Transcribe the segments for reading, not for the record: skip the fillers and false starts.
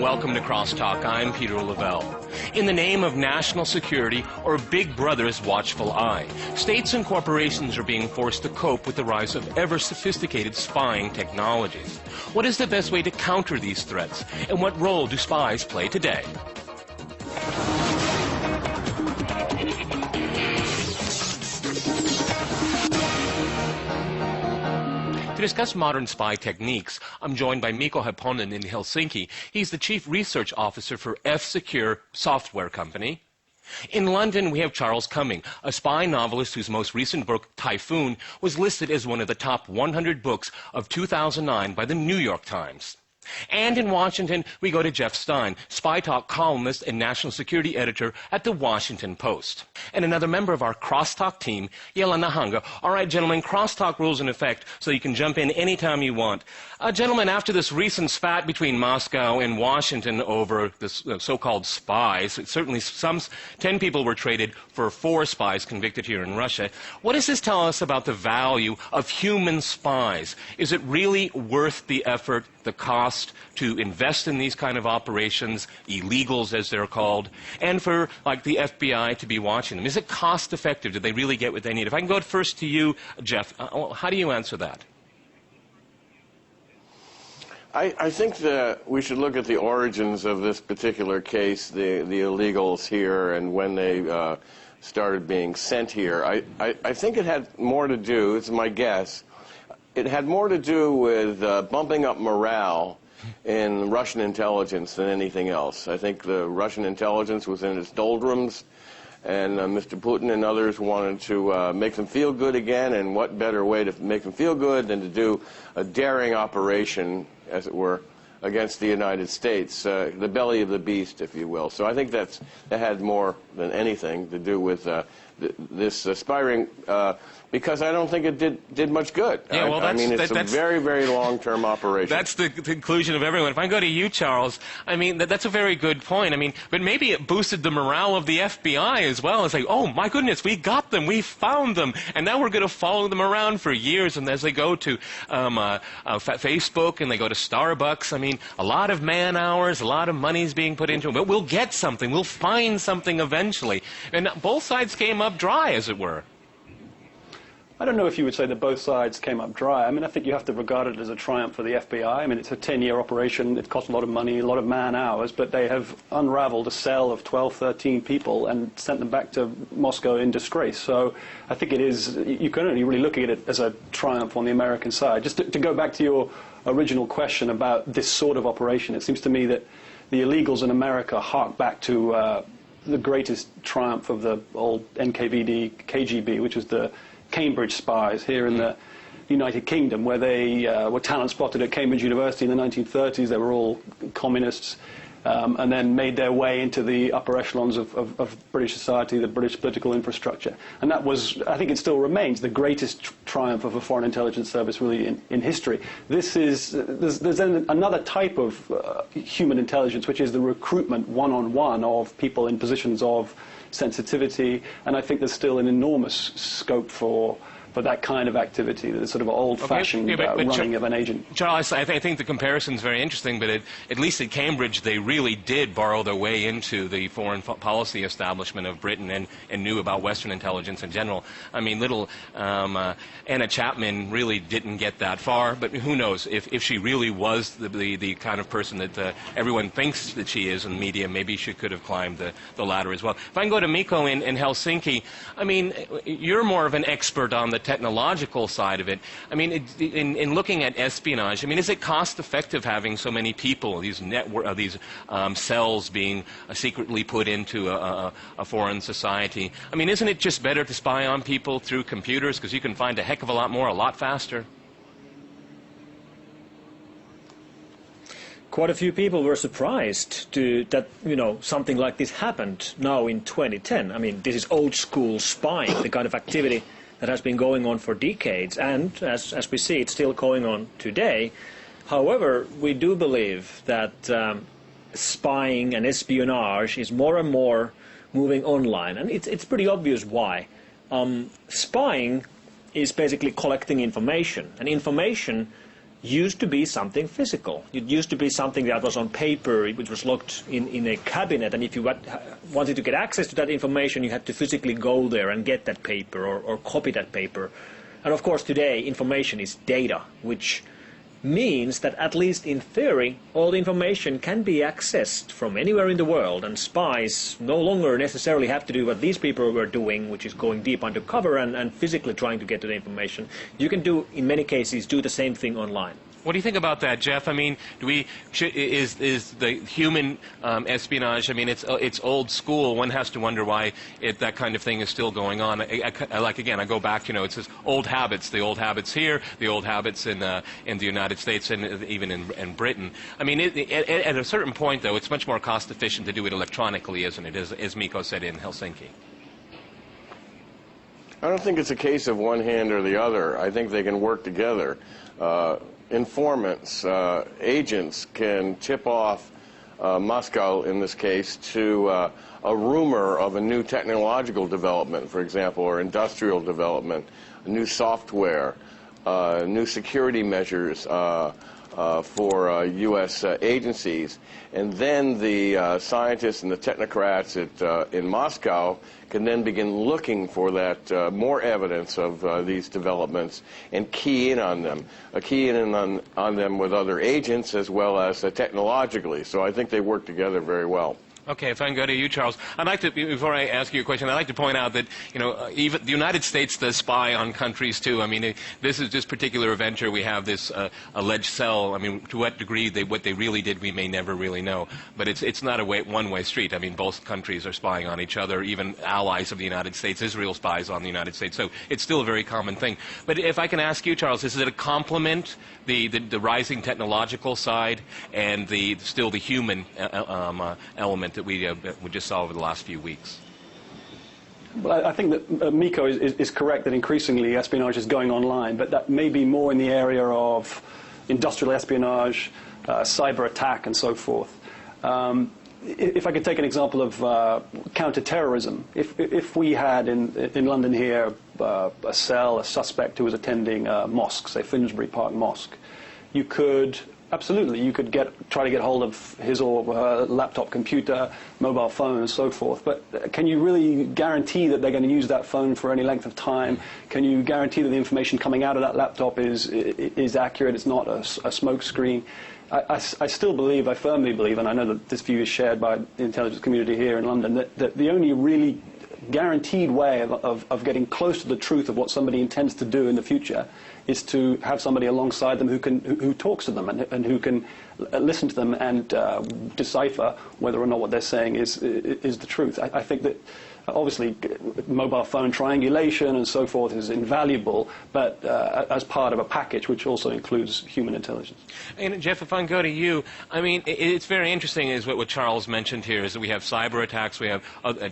and welcome to CrossTalk. I'm Peter Lavelle. In the name of national security or Big Brother's watchful eye, states and corporations are being forced to cope with the rise of ever-sophisticated spying technologies. What is the best way to counter these threats, and what role do spies play today? To discuss modern spy techniques, I'm joined by Mikko Hypponen in Helsinki. He's the Chief Research Officer for F-Secure software company. In London, we have Charles Cumming, a spy novelist whose most recent book, Typhoon, was listed as one of the top 100 books of 2009 by the New York Times. And in Washington, we go to Jeff Stein, spy talk columnist and national security editor at The Washington Post. And another member of our CrossTalk team, Jelena Hanga. All right, gentlemen, CrossTalk rules in effect, so you can jump in anytime you want. Gentlemen, after this recent spat between Moscow and Washington over this so-called spies, certainly 10 people were traded for 4 spies convicted here in Russia. What does this tell us about the value of human spies? Is it really worth the effort, the cost to invest in these kind of operations, illegals as they're called, and for like the FBI to be watching them? Is it cost effective? Do they really get what they need? If I can go first to you, Jeff, how do you answer that? I think that we should look at the origins of this particular case, the illegals here, and when they started being sent here. I think it had more to do, it's my guess, it had more to do with bumping up morale in Russian intelligence than anything else. I think the Russian intelligence was in its doldrums, and Mr. Putin and others wanted to make them feel good again, and what better way to make them feel good than to do a daring operation, as it were, against the United States, the belly of the beast, if you will. So I think that had more than anything to do with this aspiring, because I don't think it did much good. Yeah, well, I mean, it's a very, very long-term operation. That's the conclusion of everyone. If I go to you, Charles, I mean, that's a very good point. I mean, but maybe it boosted the morale of the FBI as well. It's like, oh, my goodness, we got them, we found them, and now we're going to follow them around for years. And as they go to Facebook and they go to Starbucks, I mean, a lot of man hours, a lot of money's being put into it. But we'll get something, we'll find something eventually. And both sides came up dry, as it were. I don't know if you would say that both sides came up dry. I mean, I think you have to regard it as a triumph for the FBI. I mean, it's a 10-year operation. It cost a lot of money, a lot of man-hours, but they have unraveled a cell of 12, 13 people and sent them back to Moscow in disgrace. So I think it is, you can only really look at it as a triumph on the American side. Just to go back to your original question about this sort of operation, it seems to me that the illegals in America hark back to the greatest triumph of the old NKVD, KGB, which was the Cambridge spies here in the United Kingdom, where they were talent spotted at Cambridge University in the 1930s. They were all communists, and then made their way into the upper echelons of British society, the British political infrastructure. And that was, I think it still remains, the greatest triumph of a foreign intelligence service really in history. This is, there's then another type of human intelligence, which is the recruitment one-on-one of people in positions of sensitivity, and I think there's still an enormous scope for that kind of activity, the sort of old-fashioned running of an agent. Charles, I think the comparison is very interesting, but at least at Cambridge, they really did borrow their way into the foreign policy establishment of Britain and knew about Western intelligence in general. I mean, little Anna Chapman really didn't get that far, but who knows, if she really was the kind of person that everyone thinks that she is in the media, maybe she could have climbed the ladder as well. If I can go to Mikko in Helsinki, I mean, you're more of an expert on the technological side of it. I mean, in looking at espionage, I mean, is it cost-effective having so many people, these cells being secretly put into a foreign society? I mean, isn't it just better to spy on people through computers because you can find a heck of a lot more, a lot faster? Quite a few people were surprised that, you know, something like this happened now in 2010. I mean, this is old-school spying, the kind of activity that has been going on for decades, and as we see, it's still going on today. However, we do believe that spying and espionage is more and more moving online, and it's pretty obvious why. Spying is basically collecting information, and information used to be something physical. It used to be something that was on paper, which was locked in a cabinet, and if you wanted to get access to that information, you had to physically go there and get that paper or copy that paper. And of course today, information is data, which means that at least in theory, all the information can be accessed from anywhere in the world, and spies no longer necessarily have to do what these people were doing, which is going deep undercover and physically trying to get to the information. You can do, in many cases, do the same thing online. What do you think about that, Jeff? I mean, is the human espionage? I mean, it's old school. One has to wonder why that kind of thing is still going on. I go back. It's just old habits. The old habits here, the old habits in the United States, and even in Britain. I mean, at a certain point, though, it's much more cost efficient to do it electronically, isn't it? As Mikko said in Helsinki. I don't think it's a case of one hand or the other. I think they can work together. Informants, agents can tip off Moscow, in this case, to a rumor of a new technological development, for example, or industrial development, new software, new security measures for U.S. agencies. And then the scientists and the technocrats in Moscow can then begin looking for that more evidence of these developments and key in on them, on them with other agents as well as technologically. So I think they work together very well. Okay, if I can go to you, Charles, I'd like to, before I ask you a question, I'd like to point out that, even the United States does spy on countries too. I mean, this particular venture, we have this alleged cell. I mean, to what degree what they really did, we may never really know. But it's not a one-way street. I mean, both countries are spying on each other, even allies of the United States. Israel spies on the United States. So it's still a very common thing. But if I can ask you, Charles, is it a complement, the rising technological side and still the human element that we just saw over the last few weeks? Well, I think that Mikko is correct that increasingly espionage is going online, but that may be more in the area of industrial espionage, cyber attack, and so forth. If I could take an example of counterterrorism, if we had in London here a suspect who was attending a mosque, say Finsbury Park Mosque, you could try to get hold of his or her laptop computer, mobile phone, and so forth. But can you really guarantee that they're going to use that phone for any length of time? Can you guarantee that the information coming out of that laptop is accurate? It's not a smoke screen? I still believe, I firmly believe, and I know that this view is shared by the intelligence community here in London, that the only really guaranteed way of getting close to the truth of what somebody intends to do in the future is to have somebody alongside them who talks to them and who can listen to them and decipher whether or not what they're saying is the truth. I think that obviously mobile phone triangulation and so forth is invaluable, but as part of a package which also includes human intelligence. And Jeff, if I can go to you, I mean, it's very interesting is what Charles mentioned here, is that we have cyber attacks, we have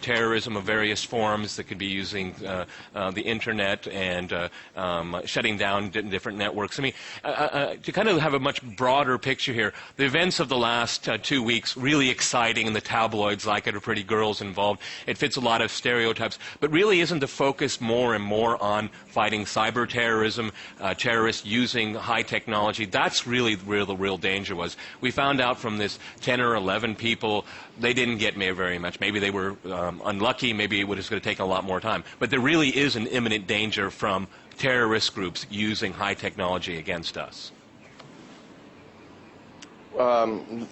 terrorism of various forms that could be using the internet and shutting down different networks. I mean, to kind of have a much broader picture here, the events of the last 2 weeks, really exciting, and the tabloids like it, are pretty girls involved. It fits a lot of stereotypes, but really isn't the focus more and more on fighting cyber terrorism, terrorists using high technology? That's really where the real danger was. We found out from this 10 or 11 people, they didn't get very much. Maybe they were unlucky, maybe it was going to take a lot more time. But there really is an imminent danger from terrorist groups using high technology against us.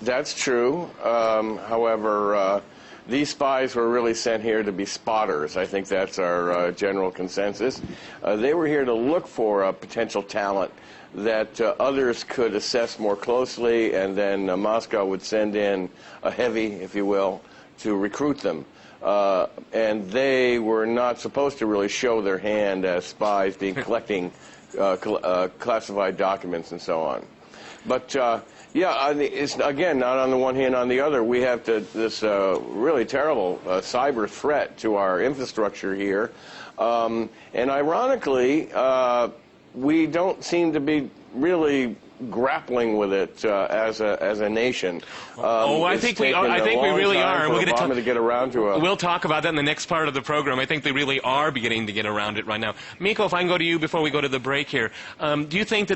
That's true. However, these spies were really sent here to be spotters. I think that's our general consensus. They were here to look for potential talent that others could assess more closely, and then Moscow would send in a heavy, if you will, to recruit them. And they were not supposed to really show their hand as spies, being collecting classified documents and so on. But yeah, it's, again, not on the one hand, on the other. We have this really terrible cyber threat to our infrastructure here. And ironically, we don't seem to be really grappling with it as a nation. I think we really are. We're going to get around to it. We'll talk about that in the next part of the program. I think they really are beginning to get around it right now. Mikko, if I can go to you before we go to the break here, do you think that